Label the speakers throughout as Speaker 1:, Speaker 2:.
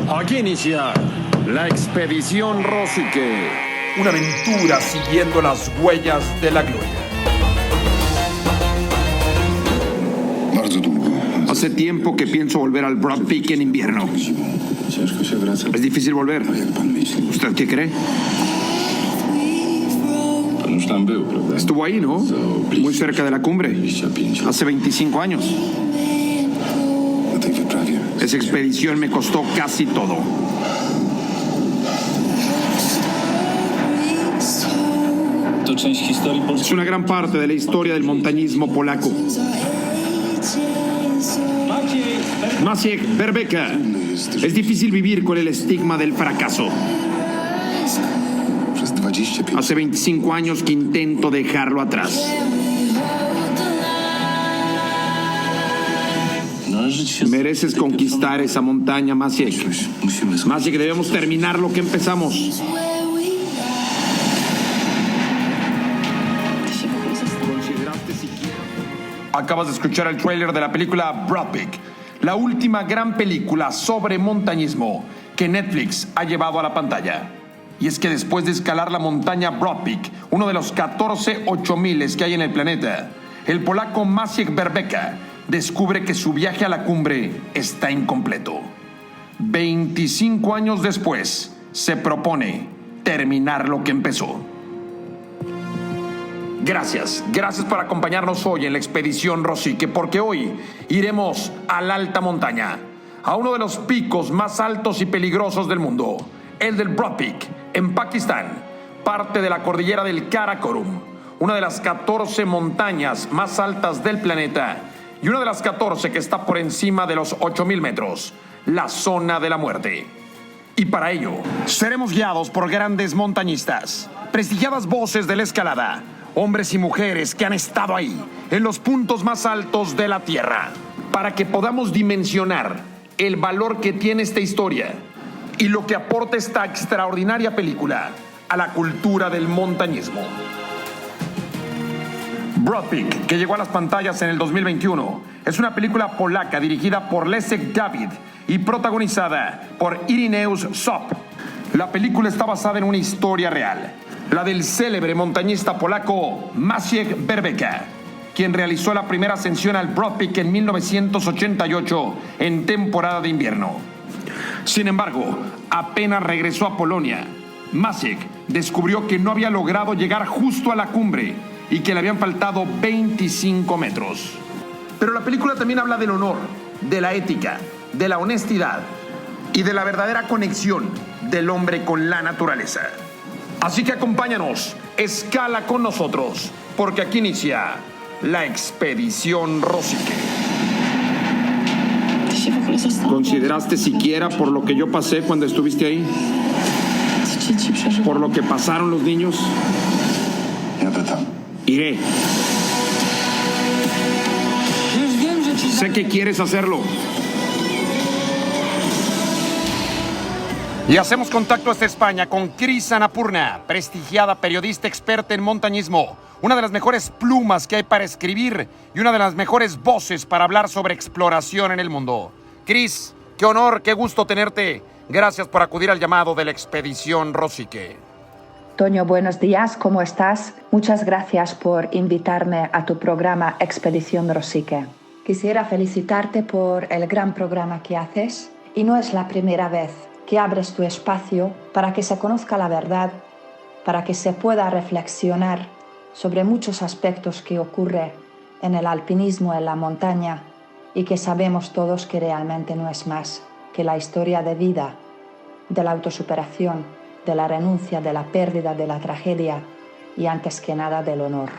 Speaker 1: Aquí inicia la expedición Rosique.
Speaker 2: Una aventura siguiendo las huellas de la gloria.
Speaker 3: Hace tiempo que pienso volver al Broad Peak en invierno. Es difícil volver. ¿Usted qué cree? Estuvo ahí, ¿no? Muy cerca de la cumbre. Hace 25 años. Esa expedición me costó casi todo. Es una gran parte de la historia del montañismo polaco. Maciej Berbeka. Es difícil vivir con el estigma del fracaso. Hace 25 años que intento dejarlo atrás. Mereces conquistar esa montaña, Maciej. Maciej, debemos terminar lo que empezamos. Acabas de escuchar el tráiler de la película Broad Peak, la última gran película sobre montañismo que Netflix ha llevado a la pantalla. Y es que después de escalar la montaña Broad Peak, uno de los 14 8000 que hay en el planeta, el polaco Maciej Berbeka descubre que su viaje a la cumbre está incompleto. 25 años después, se propone terminar lo que empezó. Gracias por acompañarnos hoy en la expedición Rosique, porque hoy iremos a la alta montaña, a uno de los picos más altos y peligrosos del mundo, el del Broad Peak, en Pakistán, parte de la cordillera del Karakorum, una de las 14 montañas más altas del planeta y una de las 14 que está por encima de los 8000 metros, la zona de la muerte. Y para ello, seremos guiados por grandes montañistas, prestigiadas voces de la escalada, hombres y mujeres que han estado ahí, en los puntos más altos de la Tierra, para que podamos dimensionar el valor que tiene esta historia y lo que aporta esta extraordinaria película a la cultura del montañismo. Broad Peak, que llegó a las pantallas en el 2021, es una película polaca dirigida por Leszek David y protagonizada por Ireneusz Zopp. La película está basada en una historia real, la del célebre montañista polaco Maciej Berbeka, quien realizó la primera ascensión al Broad Peak en 1988 en temporada de invierno. Sin embargo, apenas regresó a Polonia, Maciej descubrió que no había logrado llegar justo a la cumbre y que le habían faltado 25 metros. Pero la película también habla del honor, de la ética, de la honestidad y de la verdadera conexión del hombre con la naturaleza. Así que acompáñanos, escala con nosotros, porque aquí inicia la expedición Rosique. ¿Consideraste siquiera por lo que yo pasé cuando estuviste ahí? ¿Por lo que pasaron los niños? Iré. Sé que quieres hacerlo. Y hacemos contacto hasta España con Cris Annapurna, prestigiada periodista experta en montañismo, una de las mejores plumas que hay para escribir y una de las mejores voces para hablar sobre exploración en el mundo. Cris, qué honor, qué gusto tenerte. Gracias por acudir al llamado de la expedición Rosique.
Speaker 4: Toño, buenos días, ¿cómo estás? Muchas gracias por invitarme a tu programa Expedición Rosique. Quisiera felicitarte por el gran programa que haces y no es la primera vez que abres tu espacio para que se conozca la verdad, para que se pueda reflexionar sobre muchos aspectos que ocurre en el alpinismo, en la montaña, y que sabemos todos que realmente no es más que la historia de vida, de la autosuperación, de la renuncia, de la pérdida, de la tragedia y antes que nada del honor.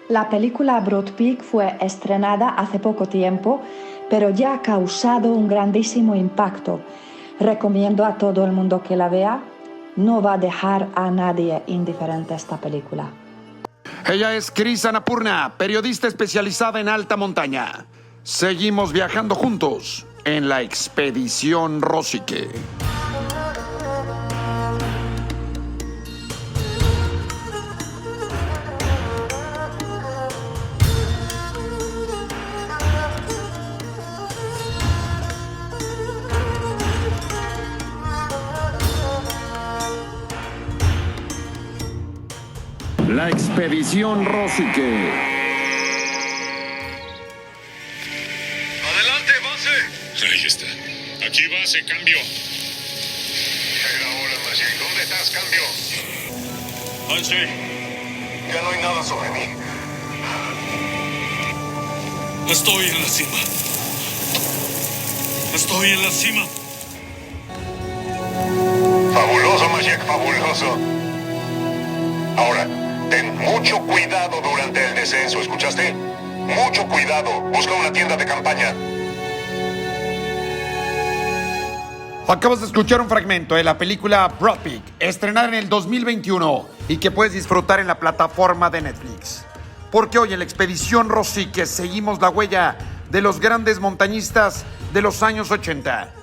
Speaker 4: La película Broad Peak fue estrenada hace poco tiempo, pero ya ha causado un grandísimo impacto. Recomiendo a todo el mundo que la vea. No va a dejar a nadie indiferente esta película.
Speaker 3: Ella es Cris Annapurna, periodista especializada en alta montaña. Seguimos viajando juntos en la expedición Rosique.
Speaker 1: La expedición Rosique.
Speaker 5: ¡Adelante, base!
Speaker 6: Ahí está. Aquí base, cambio.
Speaker 5: Era hora, Magic. ¿Dónde estás, cambio?
Speaker 6: Base.
Speaker 5: Ya no hay nada sobre mí.
Speaker 6: Estoy en la cima. Estoy en la cima.
Speaker 5: Fabuloso, Magic, fabuloso. Ahora, ten mucho cuidado durante el descenso, ¿escuchaste? Mucho cuidado. Busca una tienda de campaña.
Speaker 3: Acabas de escuchar un fragmento de la película Broad Peak, estrenada en el 2021 y que puedes disfrutar en la plataforma de Netflix. Porque hoy en la expedición Rosique seguimos la huella de los grandes montañistas de los años 80.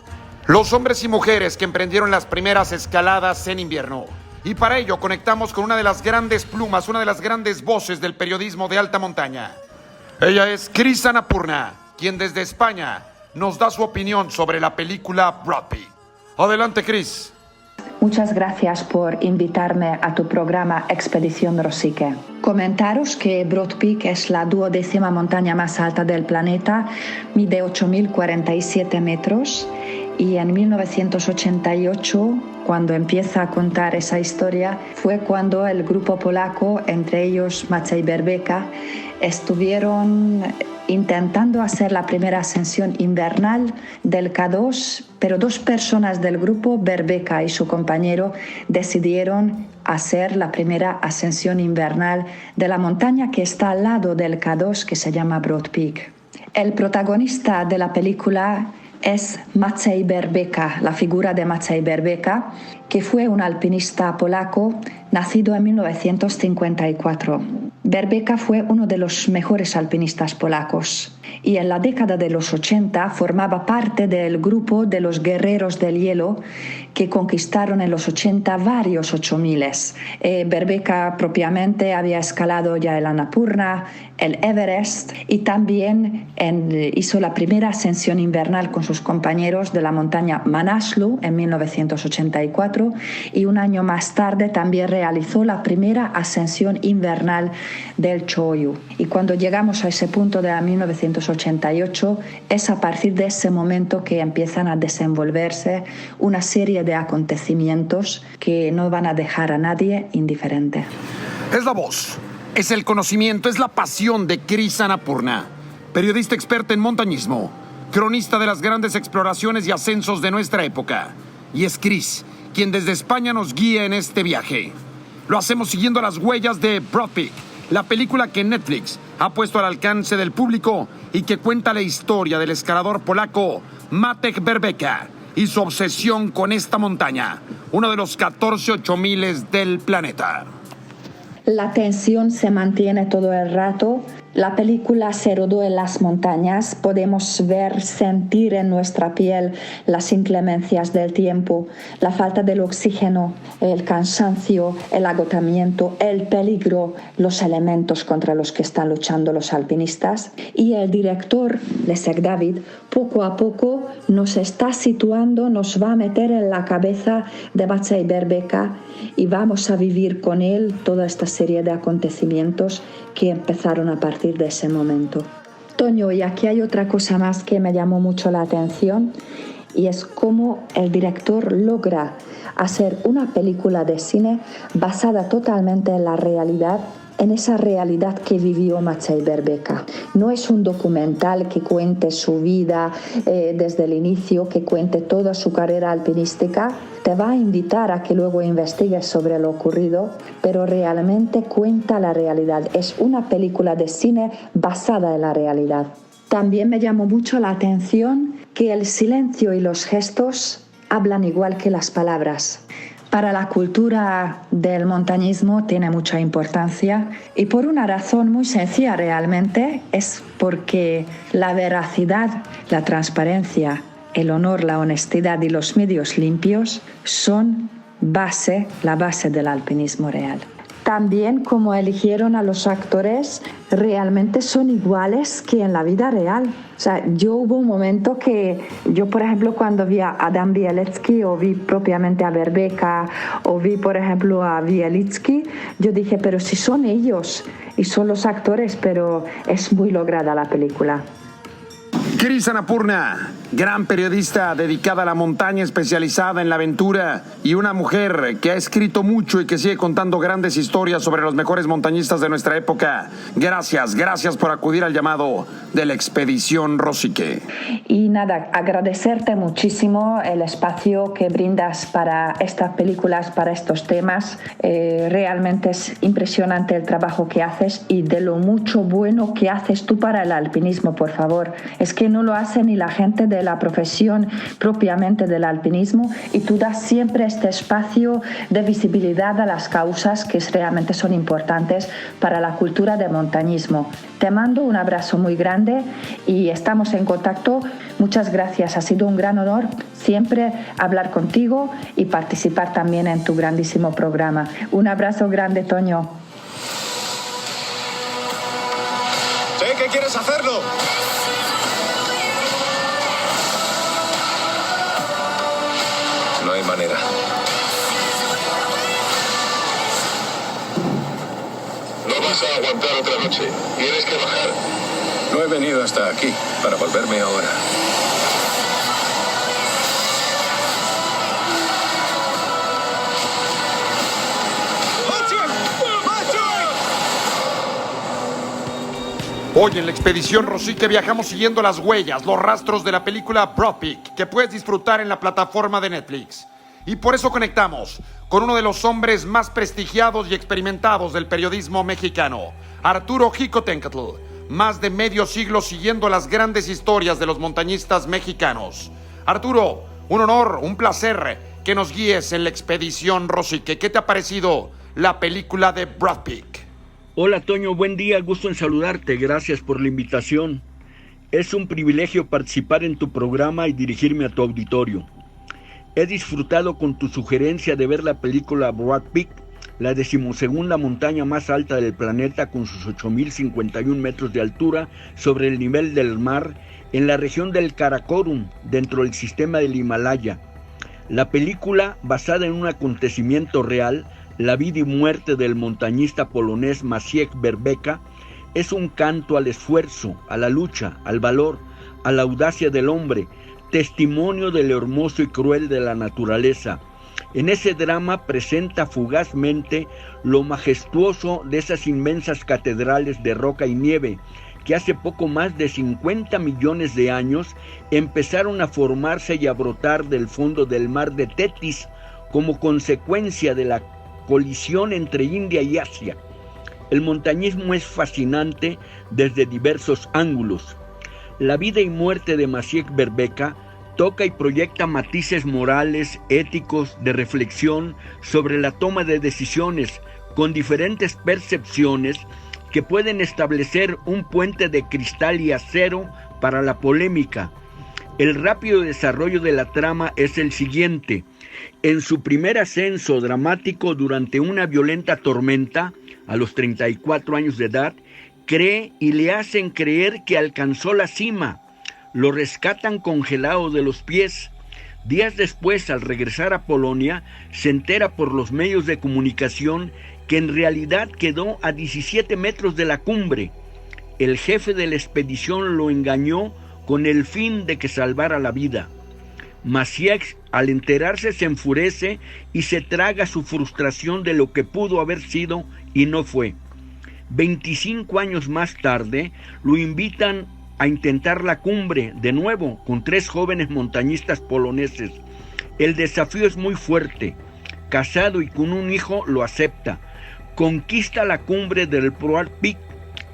Speaker 3: Los hombres y mujeres que emprendieron las primeras escaladas en invierno. Y para ello conectamos con una de las grandes plumas, una de las grandes voces del periodismo de alta montaña. Ella es Chris Annapurna, quien desde España nos da su opinión sobre la película Broad Peak. Adelante, Chris.
Speaker 4: Muchas gracias por invitarme a tu programa Expedición Rosique. Comentaros que Broad Peak es la 12ª montaña más alta del planeta, mide 8.047 metros y en 1988, cuando empieza a contar esa historia, fue cuando el grupo polaco, entre ellos Maciej Berbeka, estuvieron intentando hacer la primera ascensión invernal del K2, pero dos personas del grupo, Berbeka y su compañero, decidieron hacer la primera ascensión invernal de la montaña que está al lado del K2, que se llama Broad Peak. El protagonista de la película es Maciej Berbeka, la figura de Maciej Berbeka, que fue un alpinista polaco nacido en 1954. Berbeka fue uno de los mejores alpinistas polacos y en la década de los 80 formaba parte del grupo de los guerreros del hielo que conquistaron en los 80 varios 8000. Berbeka propiamente había escalado ya el Annapurna, el Everest y también hizo la primera ascensión invernal con sus compañeros de la montaña Manaslu en 1984 y un año más tarde también realizó la primera ascensión invernal del Choyu. Y cuando llegamos a ese punto de 1988 es a partir de ese momento que empiezan a desenvolverse una serie de acontecimientos que no van a dejar a nadie indiferente.
Speaker 3: Es la voz, es el conocimiento, es la pasión de Chris Annapurna, periodista experta en montañismo, cronista de las grandes exploraciones y ascensos de nuestra época. Y es Chris quien desde España nos guía en este viaje. Lo hacemos siguiendo las huellas de Broad Peak, la película que Netflix ha puesto al alcance del público y que cuenta la historia del escalador polaco Maciej Berbeka y su obsesión con esta montaña, uno de los 14 8000 del planeta.
Speaker 4: La tensión se mantiene todo el rato. La película se rodó en las montañas. Podemos ver, sentir en nuestra piel las inclemencias del tiempo, la falta del oxígeno, el cansancio, el agotamiento, el peligro, los elementos contra los que están luchando los alpinistas. Y el director, Leszek David, poco a poco nos está situando, nos va a meter en la cabeza de Maciej Berbeka y vamos a vivir con él toda esta serie de acontecimientos que empezaron a partir de ese momento. Toño, y aquí hay otra cosa más que me llamó mucho la atención y es cómo el director logra hacer una película de cine basada totalmente en la realidad, en esa realidad que vivió Maciej Berbeka. No es un documental que cuente su vida desde el inicio, que cuente toda su carrera alpinística. Te va a invitar a que luego investigues sobre lo ocurrido, pero realmente cuenta la realidad. Es una película de cine basada en la realidad. También me llamó mucho la atención que el silencio y los gestos hablan igual que las palabras. Para la cultura del montañismo tiene mucha importancia y por una razón muy sencilla realmente, es porque la veracidad, la transparencia, el honor, la honestidad y los medios limpios son la base del alpinismo real. también como eligieron a los actores, realmente son iguales que en la vida real. O sea, yo hubo un momento que yo, por ejemplo, cuando vi a Adam Bielecki o vi propiamente a Berbeka o vi, por ejemplo, a Bielitsky, yo dije, pero si son ellos y son los actores, pero es muy lograda la película.
Speaker 3: Chris Annapurna, gran periodista dedicada a la montaña, especializada en la aventura y una mujer que ha escrito mucho y que sigue contando grandes historias sobre los mejores montañistas de nuestra época. Gracias por acudir al llamado de la Expedición Rosique.
Speaker 4: Y nada, agradecerte muchísimo el espacio que brindas para estas películas, para estos temas. Realmente es impresionante el trabajo que haces y de lo mucho bueno que haces tú para el alpinismo, por favor. Es que no lo hace ni la gente de la profesión propiamente del alpinismo y tú das siempre este espacio de visibilidad a las causas que realmente son importantes para la cultura del montañismo. Te mando un abrazo muy grande y estamos en contacto. Muchas gracias, ha sido un gran honor siempre hablar contigo y participar también en tu grandísimo programa. Un abrazo grande, Toño.
Speaker 7: Sé que quieres hacerlo. No hay manera.
Speaker 5: No vas a aguantar otra noche. Tienes que bajar.
Speaker 7: No he venido hasta aquí para volverme ahora.
Speaker 3: Hoy en la Expedición Rosique viajamos siguiendo las huellas, los rastros de la película Broad Peak, que puedes disfrutar en la plataforma de Netflix. Y por eso conectamos con uno de los hombres más prestigiados y experimentados del periodismo mexicano, Arturo Xicoténcatl. Más de medio siglo siguiendo las grandes historias de los montañistas mexicanos. Arturo, un honor, un placer que nos guíes en la Expedición Rosique. ¿Qué te ha parecido la película de Broad Peak?
Speaker 8: Hola Toño, buen día, gusto en saludarte, gracias por la invitación. Es un privilegio participar en tu programa y dirigirme a tu auditorio. He disfrutado con tu sugerencia de ver la película Broad Peak, la 12ª montaña más alta del planeta con sus 8.051 metros de altura sobre el nivel del mar en la región del Karakorum, dentro del sistema del Himalaya. La película, basada en un acontecimiento real, la vida y muerte del montañista polonés Maciej Berbeka, es un canto al esfuerzo, a la lucha, al valor, a la audacia del hombre, testimonio de lo hermoso y cruel de la naturaleza. En ese drama presenta fugazmente lo majestuoso de esas inmensas catedrales de roca y nieve que hace poco más de 50 millones de años empezaron a formarse y a brotar del fondo del mar de Tetis como consecuencia de la colisión entre India y Asia. El montañismo es fascinante desde diversos ángulos. La vida y muerte de Maciej Berbeka toca y proyecta matices morales, éticos, de reflexión sobre la toma de decisiones con diferentes percepciones que pueden establecer un puente de cristal y acero para la polémica. El rápido desarrollo de la trama es el siguiente. En su primer ascenso dramático durante una violenta tormenta, a los 34 años de edad, cree y le hacen creer que alcanzó la cima. Lo rescatan congelado de los pies. Días después, al regresar a Polonia, se entera por los medios de comunicación que en realidad quedó a 17 metros de la cumbre. El jefe de la expedición lo engañó con el fin de que salvara la vida. Maciej, al enterarse, se enfurece y se traga su frustración de lo que pudo haber sido y no fue. 25 años más tarde, lo invitan a intentar la cumbre, de nuevo, con 3 jóvenes montañistas poloneses. El desafío es muy fuerte. Casado y con un hijo, lo acepta. Conquista la cumbre del Broad Peak,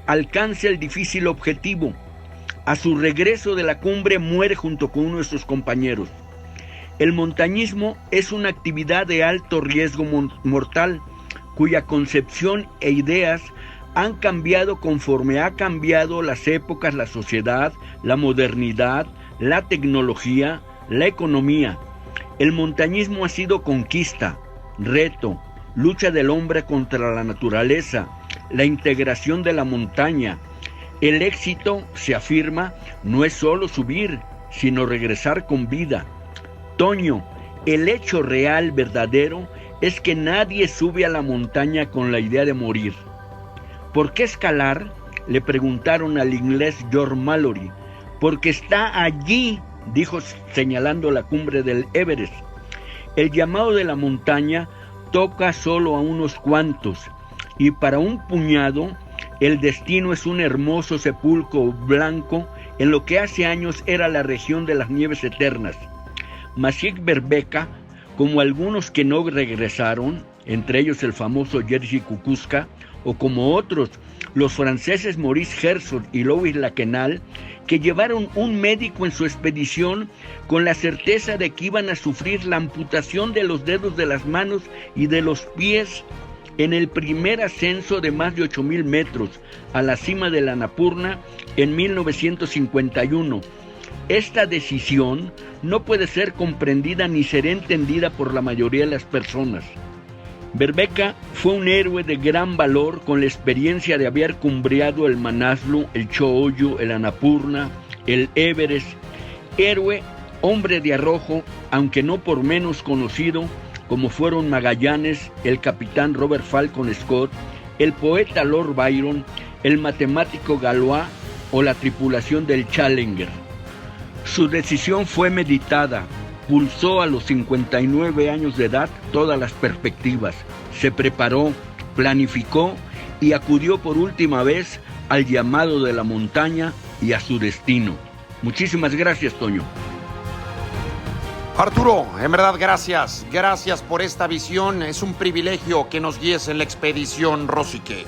Speaker 8: alcanza el difícil objetivo. A su regreso de la cumbre muere junto con uno de sus compañeros. El montañismo es una actividad de alto riesgo mortal, cuya concepción e ideas han cambiado conforme ha cambiado las épocas, la sociedad, la modernidad, la tecnología, la economía. El montañismo ha sido conquista, reto, lucha del hombre contra la naturaleza, la integración de la montaña. El éxito, se afirma, no es solo subir, sino regresar con vida. Toño, el hecho real, verdadero, es que nadie sube a la montaña con la idea de morir. ¿Por qué escalar?, le preguntaron al inglés George Mallory. Porque está allí, dijo señalando la cumbre del Everest. El llamado de la montaña toca solo a unos cuantos, y para un puñado el destino es un hermoso sepulcro blanco en lo que hace años era la región de las nieves eternas. Maciej Berbeka, como algunos que no regresaron, entre ellos el famoso Jerzy Kukuczka, o como otros, los franceses Maurice Herzog y Louis Lakenal, que llevaron un médico en su expedición con la certeza de que iban a sufrir la amputación de los dedos de las manos y de los pies en el primer ascenso de más de 8,000 metros a la cima de la Annapurna en 1951. Esta decisión no puede ser comprendida ni ser entendida por la mayoría de las personas. Berbeka fue un héroe de gran valor con la experiencia de haber cumbreado el Manaslu, el Choollo, el Annapurna, el Everest. Héroe, hombre de arrojo, aunque no por menos conocido, como fueron Magallanes, el capitán Robert Falcon Scott, el poeta Lord Byron, el matemático Galois o la tripulación del Challenger. Su decisión fue meditada. Pulsó a los 59 años de edad todas las perspectivas, se preparó, planificó y acudió por última vez al llamado de la montaña y a su destino. Muchísimas gracias, Toño.
Speaker 3: Arturo, en verdad gracias. Gracias por esta visión. Es un privilegio que nos guíes en la expedición Rosique.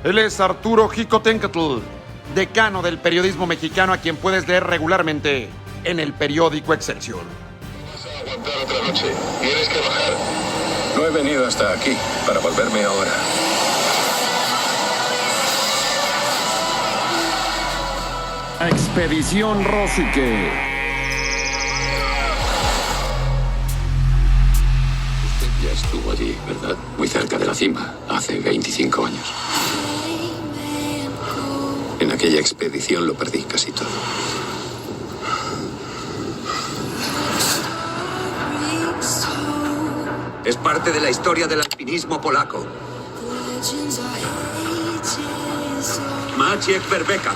Speaker 3: Él es Arturo Jicotencatl, decano del periodismo mexicano, a quien puedes leer regularmente en el periódico Excelsior.
Speaker 7: Aguantar otra noche. Tienes que bajar. No he venido hasta aquí para volverme ahora.
Speaker 1: Expedición Rosique.
Speaker 7: Usted ya estuvo allí, ¿verdad? Muy cerca de la cima, hace 25 años. En aquella expedición lo perdí casi todo.
Speaker 9: Es parte de la historia del alpinismo polaco. Maciej Berbeka.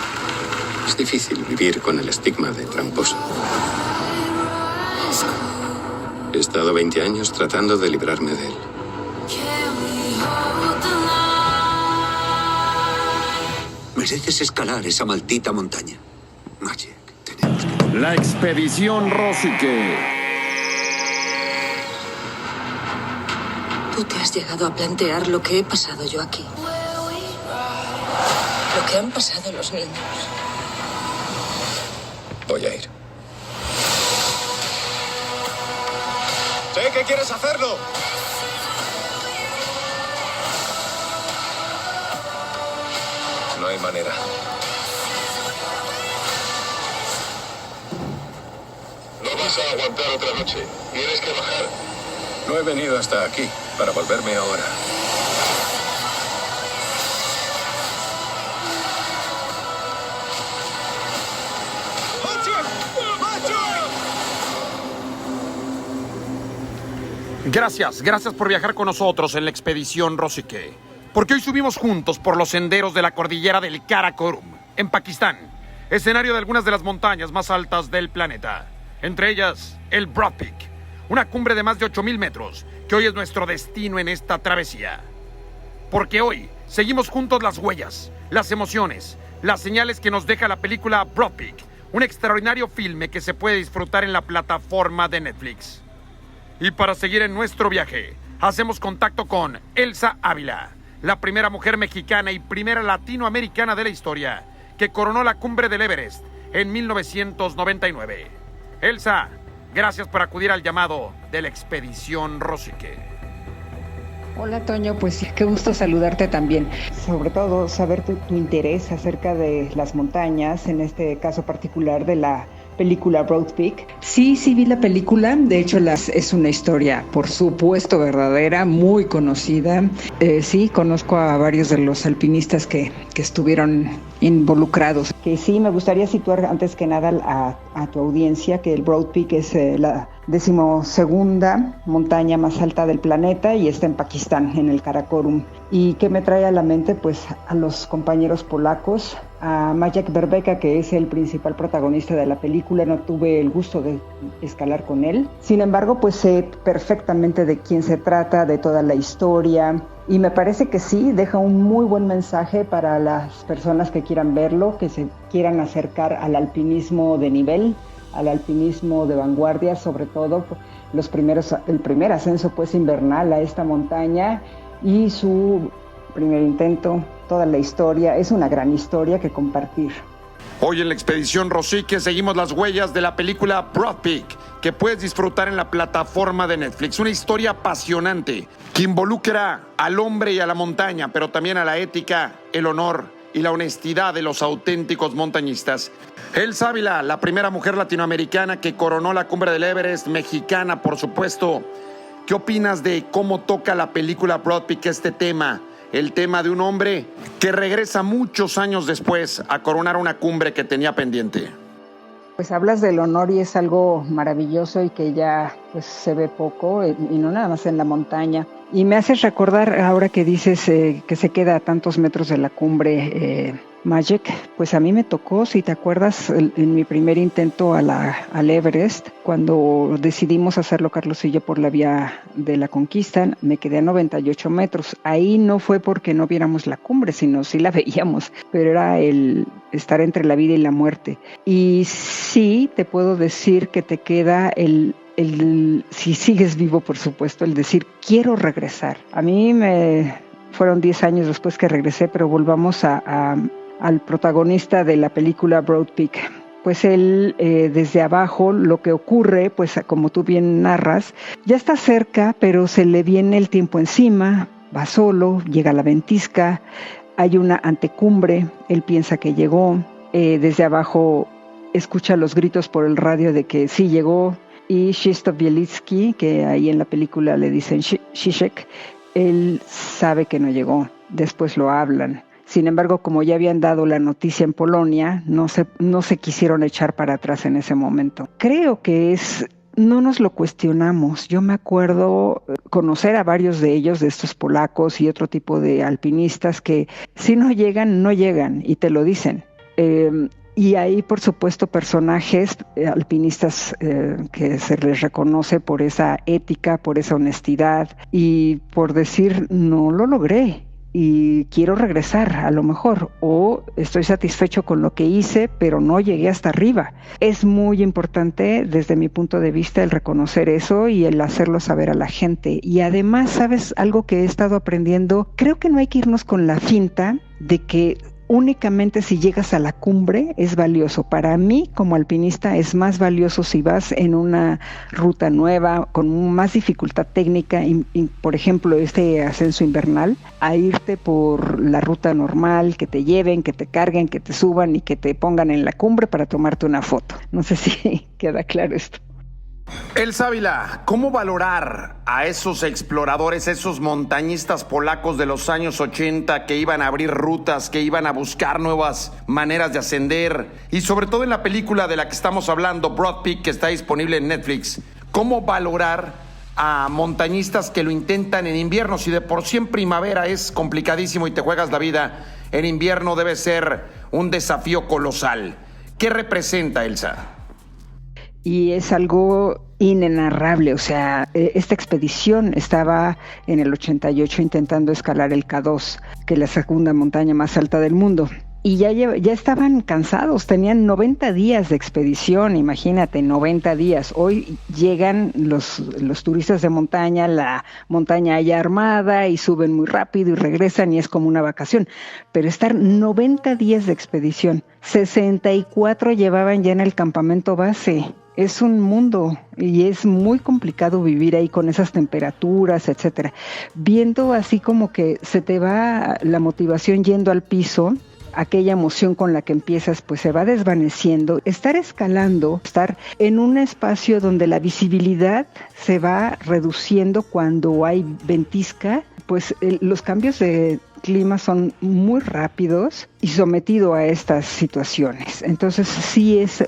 Speaker 7: Es difícil vivir con el estigma de tramposo. He estado 20 años tratando de librarme de él.
Speaker 9: Mereces escalar esa maldita montaña. Maciej, tenemos que...
Speaker 1: La expedición Rosique.
Speaker 10: Tú te has llegado a plantear lo que he pasado yo aquí. Lo que han pasado los niños.
Speaker 7: Voy a ir.
Speaker 2: Sé que quieres hacerlo.
Speaker 7: No hay manera. No vas a aguantar otra noche. Tienes que bajar. No he venido hasta aquí para volverme ahora.
Speaker 3: Gracias por viajar con nosotros en la expedición Rosique. Porque hoy subimos juntos por los senderos de la cordillera del Karakorum, en Pakistán, escenario de algunas de las montañas más altas del planeta. Entre ellas, el Broad Peak, una cumbre de más de 8,000 metros, que hoy es nuestro destino en esta travesía. Porque hoy seguimos juntos las huellas, las emociones, las señales que nos deja la película Broad Peak, un extraordinario filme que se puede disfrutar en la plataforma de Netflix. Y para seguir en nuestro viaje, hacemos contacto con Elsa Ávila, la primera mujer mexicana y primera latinoamericana de la historia que coronó la cumbre del Everest en 1999. Elsa, gracias por acudir al llamado de la expedición Rosique.
Speaker 11: Hola Toño, pues qué gusto saludarte también. Sobre todo saber tu interés acerca de las montañas, en este caso particular de la película Broad Peak. Sí vi la película, de hecho es una historia, por supuesto, verdadera, muy conocida. Sí, conozco a varios de los alpinistas que estuvieron involucrados. Que sí, me gustaría situar antes que nada a tu audiencia que el Broad Peak es la 12ª montaña más alta del planeta y está en Pakistán, en el Karakorum. ¿Y qué me trae a la mente? Pues a los compañeros polacos, a Maciej Berbeka, que es el principal protagonista de la película. No tuve el gusto de escalar con él. Sin embargo, pues sé perfectamente de quién se trata, de toda la historia. Y me parece que sí, deja un muy buen mensaje para las personas que quieran verlo, que se quieran acercar al alpinismo de nivel, al alpinismo de vanguardia, sobre todo el primer ascenso pues invernal a esta montaña y su primer intento, toda la historia. Es una gran historia que compartir.
Speaker 3: Hoy en la Expedición Rosique seguimos las huellas de la película Broad Peak, que puedes disfrutar en la plataforma de Netflix. Una historia apasionante que involucra al hombre y a la montaña, pero también a la ética, el honor y la honestidad de los auténticos montañistas. Elsa Ávila, la primera mujer latinoamericana que coronó la cumbre del Everest, mexicana por supuesto. ¿Qué opinas de cómo toca la película Broad Peak este tema? El tema de un hombre que regresa muchos años después a coronar una cumbre que tenía pendiente.
Speaker 11: Pues hablas del honor y es algo maravilloso y que ya pues se ve poco y no nada más en la montaña. Y me haces recordar ahora que dices que se queda a tantos metros de la cumbre Maciej, pues a mí me tocó, si te acuerdas, en mi primer intento al Everest, cuando decidimos hacerlo Carlos y yo por la vía de la conquista, me quedé a 98 metros. Ahí no fue porque no viéramos la cumbre, sino sí la veíamos, pero era el estar entre la vida y la muerte. Y sí, te puedo decir que te queda si sigues vivo, por supuesto, el decir, quiero regresar. A mí fueron 10 años después que regresé, pero volvamos al protagonista de la película Broad Peak. Pues él, desde abajo, lo que ocurre, pues como tú bien narras, ya está cerca, pero se le viene el tiempo encima, va solo, llega a la ventisca, hay una antecumbre, él piensa que llegó, desde abajo escucha los gritos por el radio de que sí llegó, y Krzysztof Bieliński, que ahí en la película le dicen Zizek, él sabe que no llegó, después lo hablan. Sin embargo, como ya habían dado la noticia en Polonia, no se quisieron echar para atrás en ese momento. Creo que no nos lo cuestionamos. Yo me acuerdo conocer a varios de ellos, de estos polacos y otro tipo de alpinistas que si no llegan, no llegan y te lo dicen. Y hay, por supuesto, personajes alpinistas que se les reconoce por esa ética, por esa honestidad y por decir, no lo logré y quiero regresar a lo mejor, o estoy satisfecho con lo que hice, pero no llegué hasta arriba. Es muy importante desde mi punto de vista el reconocer eso y el hacerlo saber a la gente. Y además, ¿sabes algo que he estado aprendiendo? Creo que no hay que irnos con la finta de que únicamente si llegas a la cumbre es valioso. Para mí, como alpinista, es más valioso si vas en una ruta nueva, con más dificultad técnica, y por ejemplo, este ascenso invernal, a irte por la ruta normal, que te lleven, que te carguen, que te suban y que te pongan en la cumbre para tomarte una foto. No sé si queda claro esto.
Speaker 3: Elsa Ávila, ¿cómo valorar a esos exploradores, esos montañistas polacos de los años 80 que iban a abrir rutas, que iban a buscar nuevas maneras de ascender? Y sobre todo en la película de la que estamos hablando, Broad Peak, que está disponible en Netflix. ¿Cómo valorar a montañistas que lo intentan en invierno? Si de por sí en primavera es complicadísimo y te juegas la vida, en invierno debe ser un desafío colosal. ¿Qué representa, Elsa?
Speaker 11: Y es algo inenarrable, o sea, esta expedición estaba en el 88 intentando escalar el K2, que es la segunda montaña más alta del mundo. Y ya estaban cansados, tenían 90 días de expedición, imagínate, 90 días. Hoy llegan los turistas de montaña, la montaña ya armada y suben muy rápido y regresan y es como una vacación. Pero estar 90 días de expedición, 64 llevaban ya en el campamento base. Es un mundo y es muy complicado vivir ahí con esas temperaturas, etcétera. Viendo así como que se te va la motivación yendo al piso, aquella emoción con la que empiezas pues se va desvaneciendo. Estar escalando, estar en un espacio donde la visibilidad se va reduciendo cuando hay ventisca, pues los cambios de clima son muy rápidos y sometido a estas situaciones. Entonces sí es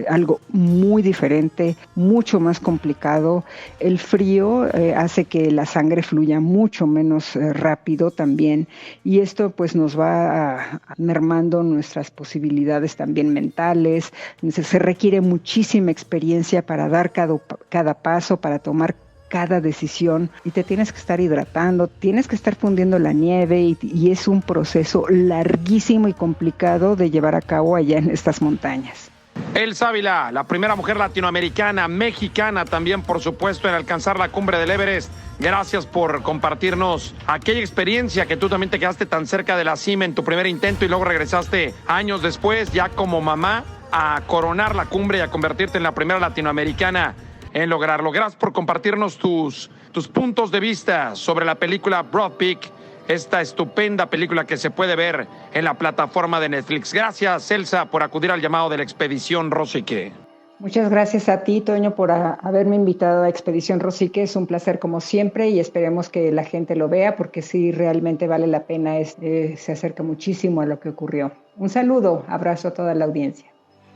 Speaker 11: algo muy diferente, mucho más complicado. El frío hace que la sangre fluya mucho menos rápido también, y esto pues nos va mermando nuestras posibilidades también mentales. Se requiere muchísima experiencia para dar cada paso, para tomar cada decisión, y te tienes que estar hidratando, tienes que estar fundiendo la nieve, y es un proceso larguísimo y complicado de llevar a cabo allá en estas montañas.
Speaker 3: Elsa Ávila, la primera mujer latinoamericana, mexicana también, por supuesto, en alcanzar la cumbre del Everest. Gracias por compartirnos aquella experiencia que tú también te quedaste tan cerca de la cima en tu primer intento y luego regresaste años después, ya como mamá, a coronar la cumbre y a convertirte en la primera latinoamericana en lograrlo. Gracias por compartirnos tus puntos de vista sobre la película Broad Peak, esta estupenda película que se puede ver en la plataforma de Netflix. Gracias, Elsa, por acudir al llamado de la Expedición Rosique.
Speaker 11: Muchas gracias a ti, Toño, por haberme invitado a Expedición Rosique. Es un placer como siempre y esperemos que la gente lo vea, porque sí, realmente vale la pena. Se acerca muchísimo a lo que ocurrió. Un saludo, abrazo a toda la audiencia.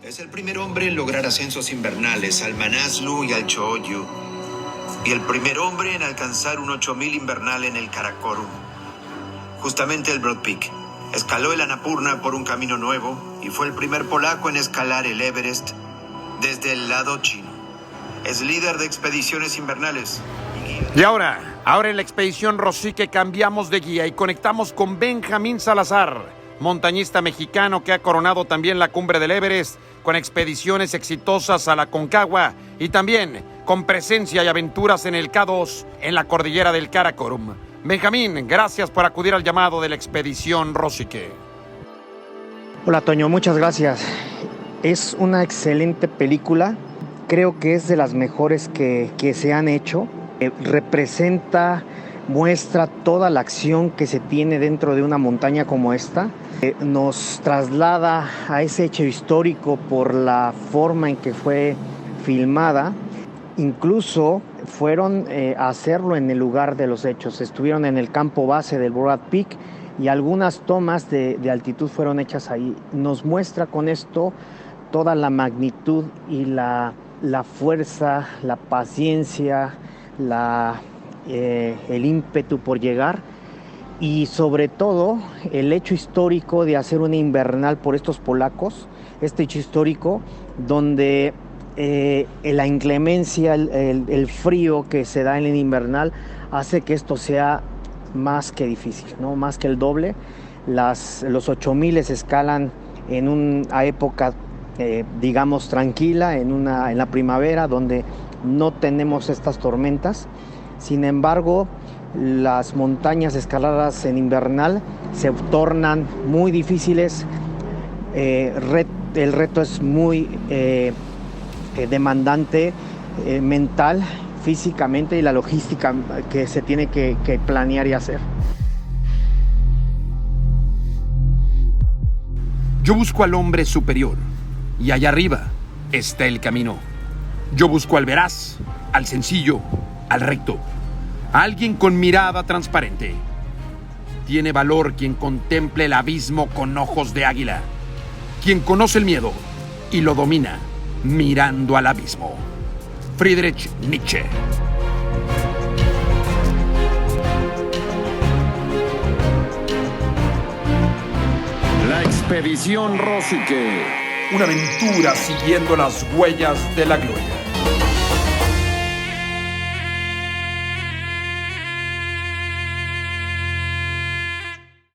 Speaker 12: Es el primer hombre en lograr ascensos invernales al Manaslu y al Cho'olyu, y el primer hombre en alcanzar un 8000 invernal en el Karakorum. Justamente el Broad Peak. Escaló el Annapurna por un camino nuevo y fue el primer polaco en escalar el Everest desde el lado chino. Es líder de expediciones invernales.
Speaker 3: Y ahora en la Expedición Rosique cambiamos de guía y conectamos con Benjamín Salazar, montañista mexicano que ha coronado también la cumbre del Everest, con expediciones exitosas a la Aconcagua y también con presencia y aventuras en el K2 en la cordillera del Karakorum. Benjamín, gracias por acudir al llamado de la Expedición Rosique.
Speaker 13: Hola, Toño, muchas gracias. Es una excelente película, creo que es de las mejores que se han hecho. Muestra toda la acción que se tiene dentro de una montaña como esta. Nos traslada a ese hecho histórico por la forma en que fue filmada. Incluso fueron a hacerlo en el lugar de los hechos. Estuvieron en el campo base del Broad Peak y algunas tomas de altitud fueron hechas ahí. Nos muestra con esto toda la magnitud y la fuerza, la paciencia, el ímpetu por llegar, y sobre todo el hecho histórico de hacer una invernal por estos polacos, este hecho histórico donde la inclemencia, el frío que se da en el invernal hace que esto sea más que difícil, ¿no? Más que el doble. Los 8000 se escalan en una época digamos tranquila, en la primavera, donde no tenemos estas tormentas. Sin embargo, las montañas escaladas en invernal se tornan muy difíciles. El reto es muy demandante mental, físicamente, y la logística que se tiene que planear y hacer.
Speaker 3: Yo busco al hombre superior, y allá arriba está el camino. Yo busco al veraz, al sencillo, al recto, a alguien con mirada transparente. Tiene valor quien contemple el abismo con ojos de águila, quien conoce el miedo y lo domina mirando al abismo. Friedrich Nietzsche.
Speaker 1: La Expedición Rosique.
Speaker 2: Una aventura siguiendo las huellas de la gloria.